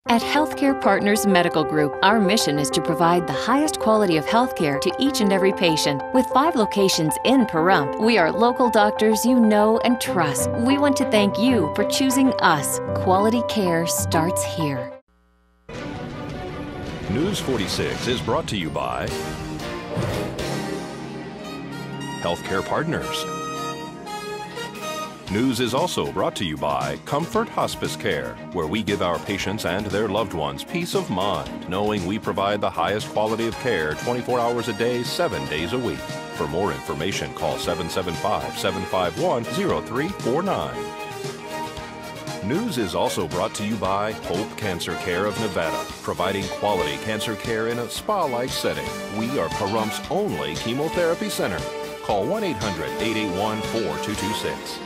At Healthcare Partners Medical Group, our mission is to provide the highest quality of healthcare to each and every patient. With 5 locations in Pahrump, we are local doctors you know and trust. We want to thank you for choosing us. Quality care starts here. News 46 is brought to you by Healthcare Partners. News is also brought to you by Comfort Hospice Care, where we give our patients and their loved ones peace of mind, knowing we provide the highest quality of care 24 hours a day, 7 days a week. For more information, call 775-751-0349. News is also brought to you by Hope Cancer Care of Nevada, providing quality cancer care in a spa-like setting. We are Pahrump's only chemotherapy center. Call 1-800-881-4226.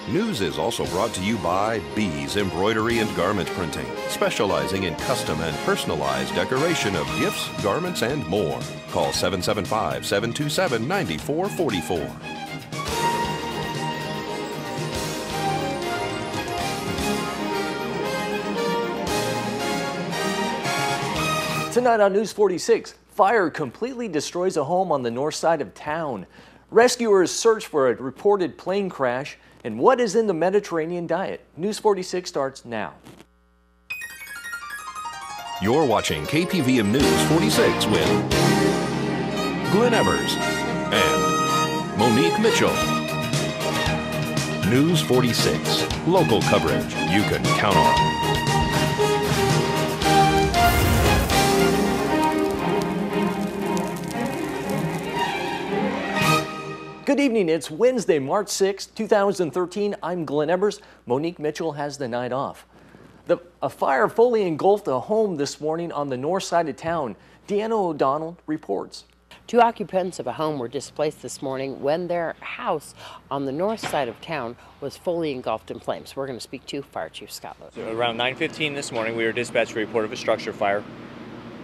News is also brought to you by Bees Embroidery and Garment Printing, specializing in custom and personalized decoration of gifts, garments, and more. Call 775-727-9444. Tonight on News 46, fire completely destroys a home on the north side of town. Rescuers search for a reported plane crash. And what is in the Mediterranean diet? News 46 starts now. You're watching KPVM News 46 with Glenn Evers and Monique Mitchell. News 46, local coverage you can count on. Good evening, it's Wednesday, March 6, 2013. I'm Glenn Evers. Monique Mitchell has the night off. A fire fully engulfed a home this morning on the north side of town. Deanna O'Donnell reports. 2 occupants of a home were displaced this morning when their house on the north side of town was fully engulfed in flames. We're going to speak to Fire Chief Scott Lowe. So around 9:15 this morning, we were dispatched with a report of a structure fire.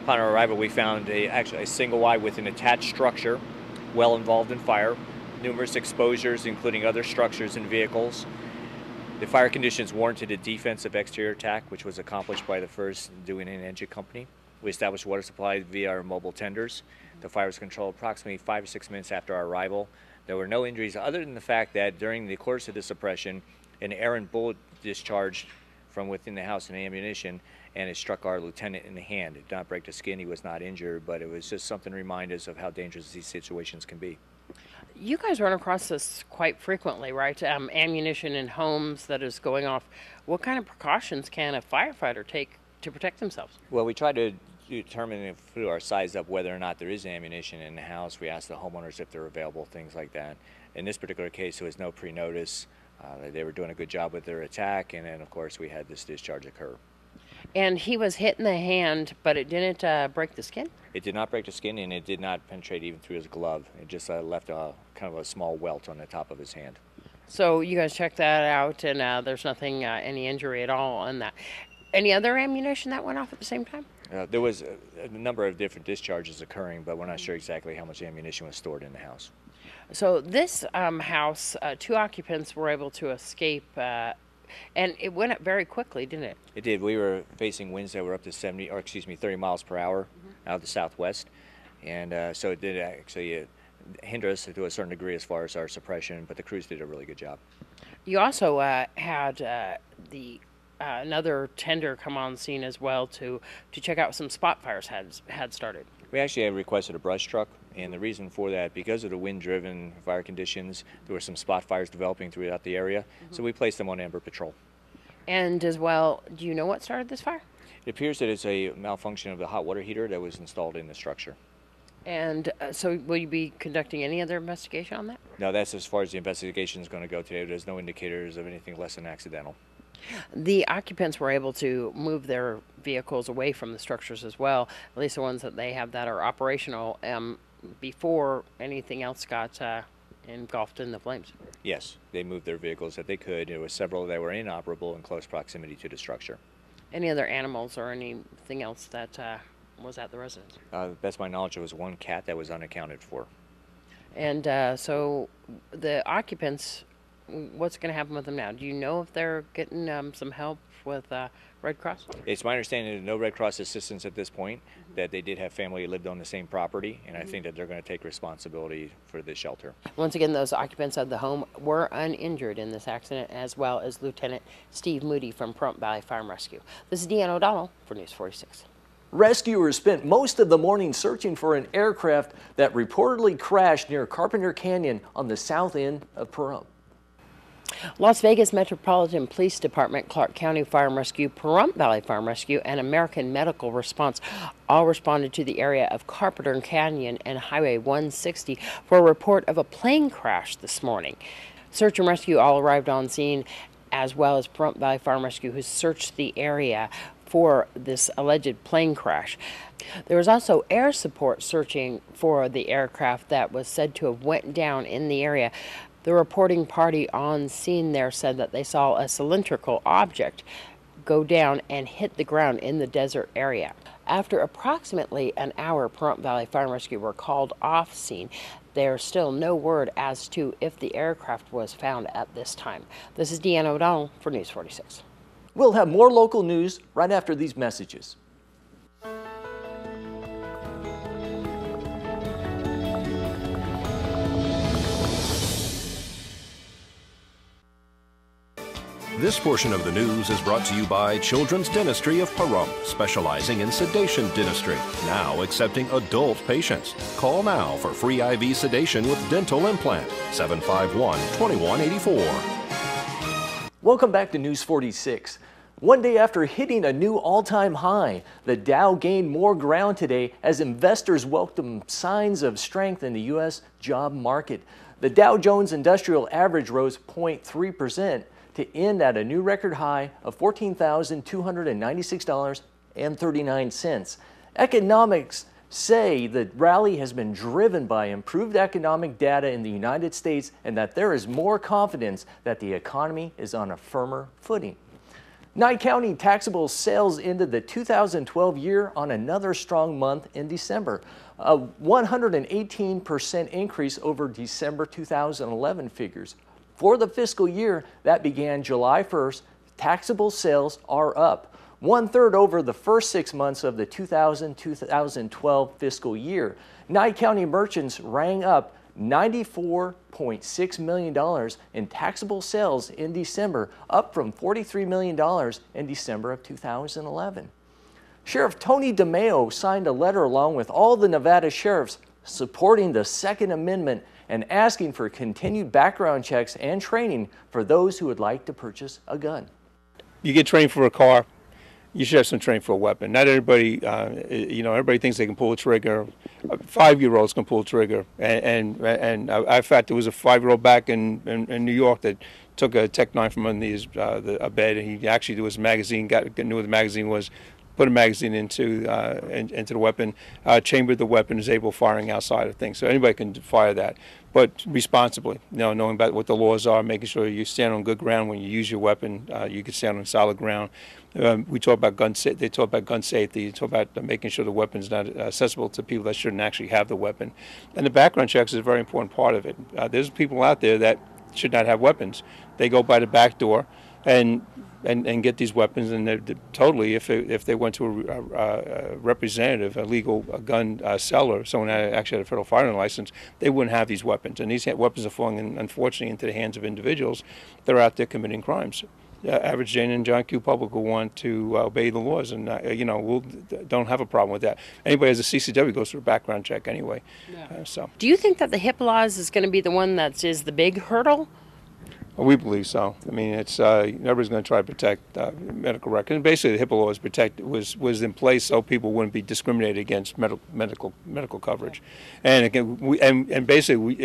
Upon our arrival, we found actually a single wide with an attached structure, well involved in fire. Numerous exposures, including other structures and vehicles. The fire conditions warranted a defensive exterior attack, which was accomplished by the first Doohan Energy Company. We established water supply via our mobile tenders. The fire was controlled approximately 5 or 6 minutes after our arrival. There were no injuries other than the fact that during the course of the suppression, an errant bullet discharged from within the house and ammunition, and it struck our lieutenant in the hand. It did not break the skin, he was not injured, but it was just something to remind us of how dangerous these situations can be. You guys run across this quite frequently, right? Ammunition in homes that is going off. What kind of precautions can a firefighter take to protect themselves? Well, we try to determine through our size up whether or not there is ammunition in the house. We ask the homeowners if they're available, things like that. In this particular case, there was no pre-notice. They were doing a good job with their attack, and then, of course, we had this discharge occur. And he was hit in the hand, but it didn't break the skin? It did not break the skin, and it did not penetrate even through his glove. It just left a kind of a small welt on the top of his hand. So you guys checked that out, and there's nothing, any injury at all on that. Any other ammunition that went off at the same time? There was a number of different discharges occurring, but we're not sure exactly how much ammunition was stored in the house. So this house, 2 occupants were able to escape, and it went up very quickly, didn't it? It did. We were facing winds that were up to 30 miles per hour out of the southwest, and so it did actually hinder us to a certain degree as far as our suppression, but the crews did a really good job. You also had another tender come on scene as well to check out some spot fires had started. We actually had requested a brush truck, and the reason for that, because of the wind-driven fire conditions, there were some spot fires developing throughout the area, so we placed them on Amber Patrol. And as well, do you know what started this fire? It appears that it's a malfunction of the hot water heater that was installed in the structure. And so will you be conducting any other investigation on that? No, that's as far as the investigation is going to go today. There's no indicators of anything less than accidental. The occupants were able to move their vehicles away from the structures as well, at least the ones that they have that are operational, before anything else got engulfed in the flames. Yes, they moved their vehicles that they could. There were several that were inoperable in close proximity to the structure. Any other animals or anything else that was at the residence? Best of my knowledge, there was 1 cat that was unaccounted for. And so the occupants what's going to happen with them now? Do you know if they're getting some help with Red Cross? It's my understanding that no Red Cross assistance at this point, that they did have family who lived on the same property, and I think that they're going to take responsibility for the shelter. Once again, those occupants of the home were uninjured in this accident, as well as Lieutenant Steve Moody from Pahrump Valley Fire and Rescue. This is Deanna O'Donnell for News 46. Rescuers spent most of the morning searching for an aircraft that reportedly crashed near Carpenter Canyon on the south end of Pahrump. Las Vegas Metropolitan Police Department, Clark County Fire and Rescue, Pahrump Valley Fire and Rescue, and American Medical Response all responded to the area of Carpenter Canyon and Highway 160 for a report of a plane crash this morning. Search and rescue all arrived on scene, as well as Pahrump Valley Fire and Rescue, who searched the area for this alleged plane crash. There was also air support searching for the aircraft that was said to have went down in the area. The reporting party on scene there said that they saw a cylindrical object go down and hit the ground in the desert area. After approximately an hour, Pahrump Valley Fire and Rescue were called off scene. There's still no word as to if the aircraft was found at this time. This is Deanna O'Donnell for News 46. We'll have more local news right after these messages. This portion of the news is brought to you by Children's Dentistry of Pahrump, specializing in sedation dentistry, now accepting adult patients. Call now for free IV sedation with dental implant, 751-2184. Welcome back to News 46. One day after hitting a new all-time high, the Dow gained more ground today as investors welcome signs of strength in the U.S. job market. The Dow Jones Industrial Average rose 0.3% to end at a new record high of $14,296.39. Economics say the rally has been driven by improved economic data in the United States and that there is more confidence that the economy is on a firmer footing. Nye County taxable sales ended the 2012 year on another strong month in December, a 118% increase over December 2011 figures. For the fiscal year that began July 1st, taxable sales are up 1/3 over the first 6 months of the 2012 fiscal year. Nye County merchants rang up $94.6 million in taxable sales in December, up from $43 million in December of 2011. Sheriff Tony DeMeo signed a letter along with all the Nevada sheriffs supporting the Second Amendment and asking for continued background checks and training for those who would like to purchase a gun. You get trained for a car, you should have some training for a weapon. Not everybody, everybody thinks they can pull a trigger. 5-year-olds can pull a trigger. And in fact, there was a 5-year-old back in New York that took a Tech-9 from underneath a bed, and he actually, there was a magazine, knew what the magazine was, put a magazine into the weapon, chambered the weapon, is able firing outside of things. So anybody can fire that, but responsibly, knowing about what the laws are, making sure you stand on good ground when you use your weapon. You can stand on solid ground. We talk about they talk about gun safety. You talk about making sure the weapon's not accessible to people that shouldn't actually have the weapon. And the background checks is a very important part of it. There's people out there that should not have weapons. They go by the back door and get these weapons, and they're totally, if they went to a representative, a legal gun seller, someone that actually had a federal firearm license, they wouldn't have these weapons. And these weapons are falling, unfortunately, into the hands of individuals that are out there committing crimes. Average Jane and John Q. Public will want to obey the laws, and we don't have a problem with that. Anybody has a CCW goes through a background check anyway. Yeah. So. Do you think that the HIPAA laws is going to be the one that is the big hurdle? Well, we believe so. I mean, it's everybody's going to try to protect medical records. And basically, the HIPAA law was in place so people wouldn't be discriminated against medical coverage. And again, basically,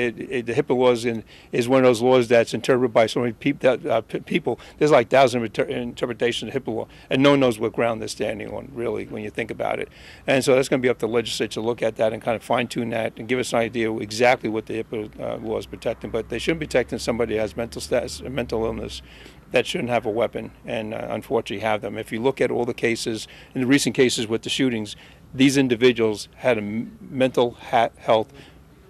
the HIPAA laws is one of those laws that's interpreted by so many people. There's like thousands of interpretations of HIPAA law, and no one knows what ground they're standing on, really, when you think about it. And so that's going to be up to the legislature to look at that and kind of fine-tune that and give us an idea exactly what the HIPAA law is protecting. But they shouldn't be protecting somebody who has mental illness that shouldn't have a weapon, and unfortunately have them. If you look at all the cases, in the recent cases with the shootings, these individuals had a mental health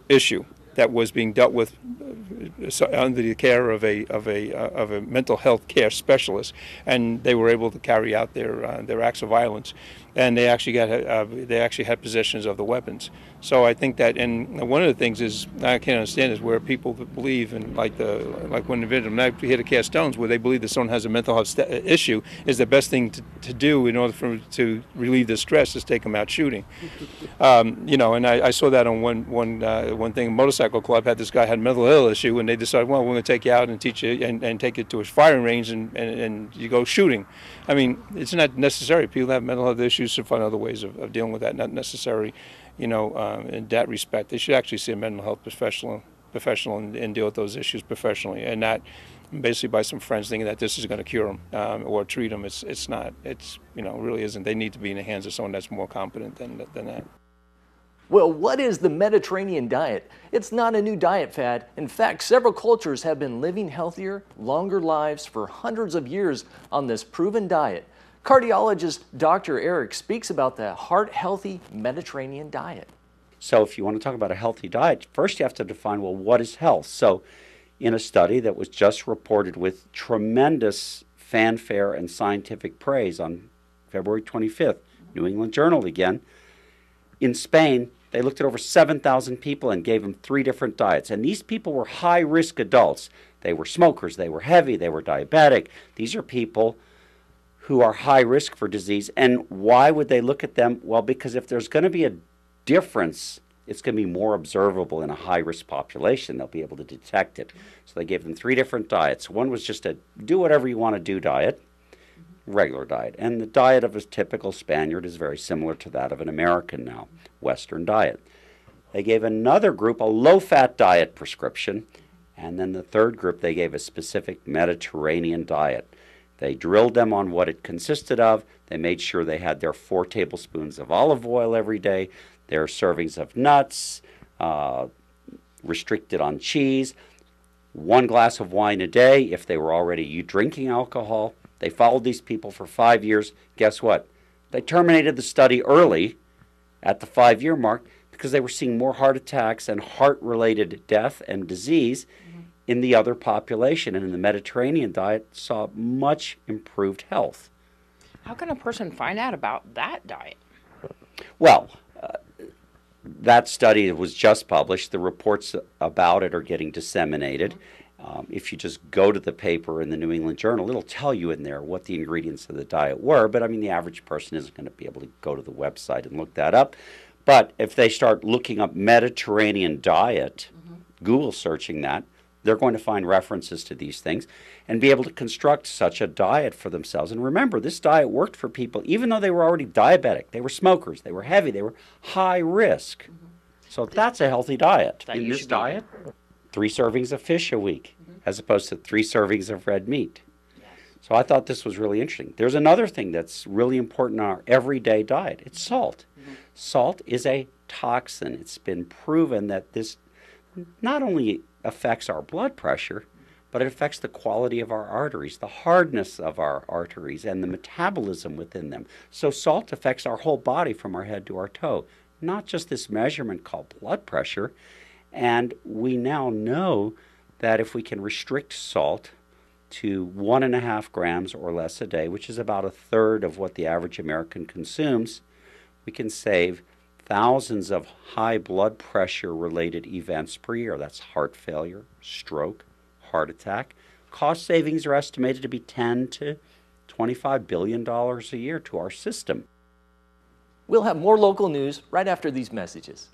issue that was being dealt with under the care of a mental health care specialist, and they were able to carry out their acts of violence, and they actually had possessions of the weapons. So I think that, and one of the things is I can't understand is where people believe, and like when I hit a cast stones, where they believe that someone has a mental health issue, is the best thing to do in order to relieve the stress is take them out shooting. You know, and I saw that on one thing. Motorcycle Club had this guy had a mental health issue, and they decided, well, we're going to take you out and teach you and take you to a firing range and you go shooting. I mean, it's not necessary. People have mental health issues to find other ways of dealing with that. Not necessary, you know, in that respect. They should actually see a mental health professional and deal with those issues professionally, and not basically by some friends thinking that this is going to cure them or treat them. It's not. It's, you know, really isn't. They need to be in the hands of someone that's more competent than that. Well, what is the Mediterranean diet? It's not a new diet fad. In fact, several cultures have been living healthier, longer lives for hundreds of years on this proven diet. Cardiologist Dr. Eric speaks about the heart-healthy Mediterranean diet. So if you want to talk about a healthy diet, first you have to define, well, what is health? So in a study that was just reported with tremendous fanfare and scientific praise on February 25th, New England Journal again, in Spain, they looked at over 7,000 people and gave them 3 different diets. And these people were high-risk adults. They were smokers, they were heavy, they were diabetic. These are people who are high risk for disease. And why would they look at them? Well, because if there's going to be a difference, it's going to be more observable in a high-risk population. They'll be able to detect it. So they gave them 3 different diets. One was just a do whatever you want to do diet, regular diet. And the diet of a typical Spaniard is very similar to that of an American now, Western diet. They gave another group a low-fat diet prescription, and then the third group they gave a specific Mediterranean diet. They drilled them on what it consisted of. They made sure they had their 4 tablespoons of olive oil every day, their servings of nuts, restricted on cheese, 1 glass of wine a day if they were already drinking alcohol. They followed these people for 5 years. Guess what? They terminated the study early at the 5-year mark because they were seeing more heart attacks and heart-related death and disease in the other population. And in the Mediterranean diet, saw much improved health. How can a person find out about that diet? Well, that study was just published. The reports about it are getting disseminated. If you just go to the paper in the New England Journal, it'll tell you in there what the ingredients of the diet were. But I mean, the average person isn't going to be able to go to the website and look that up. But if they start looking up Mediterranean diet, Google searching that, they're going to find references to these things and be able to construct such a diet for themselves. And remember, this diet worked for people even though they were already diabetic. They were smokers. They were heavy. They were high risk. So that's a healthy diet. In this diet, 3 servings of fish a week as opposed to 3 servings of red meat. So I thought this was really interesting. There's another thing that's really important in our everyday diet. It's salt. Salt is a toxin. It's been proven that this not only affects our blood pressure, but it affects the quality of our arteries, the hardness of our arteries, and the metabolism within them. So salt affects our whole body from our head to our toe, not just this measurement called blood pressure. And we now know that if we can restrict salt to 1.5 grams or less a day, which is about 1/3 of what the average American consumes, we can save thousands of high blood pressure related events per year. That's heart failure, stroke, heart attack. Cost savings are estimated to be $10 to $25 billion a year to our system. We'll have more local news right after these messages.